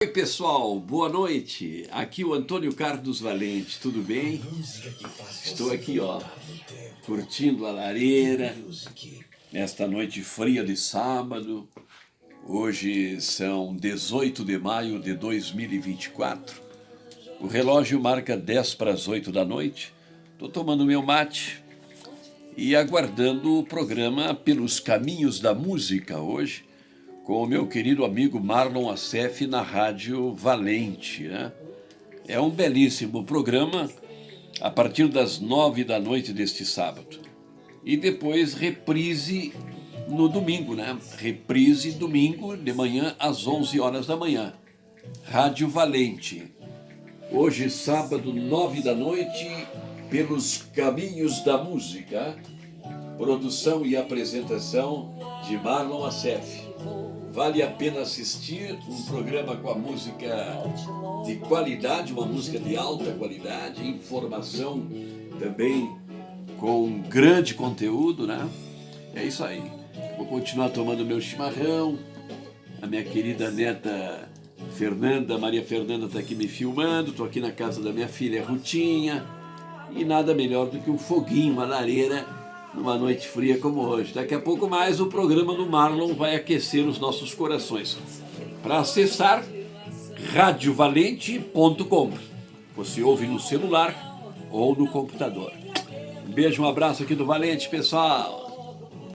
Oi pessoal, boa noite. Aqui o Antônio Carlos Valente, tudo bem? Estou aqui, curtindo a lareira nesta noite fria de sábado. Hoje são 18 de maio de 2024. O relógio marca 10 para as 8 da noite. Estou tomando meu mate e aguardando o programa Pelos Caminhos da Música hoje, com o meu querido amigo Marlon Assef na Rádio Valente, né? É um belíssimo programa a partir das 9 da noite deste sábado. E depois reprise no domingo, né? Reprise domingo de manhã às 11 horas da manhã. Rádio Valente. Hoje, sábado, 9 da noite, Pelos Caminhos da Música. Produção e apresentação de Marlon Assef. Vale a pena assistir, um programa com a música de qualidade, uma música de alta qualidade, informação também com grande conteúdo, né? É isso aí. Vou continuar tomando meu chimarrão. A minha querida neta Fernanda, Maria Fernanda, está aqui me filmando. Estou aqui na casa da minha filha Rutinha. E nada melhor do que um foguinho, uma lareira, numa noite fria como hoje. Daqui a pouco mais o programa do Marlon vai aquecer os nossos corações. Para acessar, radiovalente.com. Você ouve no celular ou no computador. Um beijo, um abraço aqui do Valente, pessoal.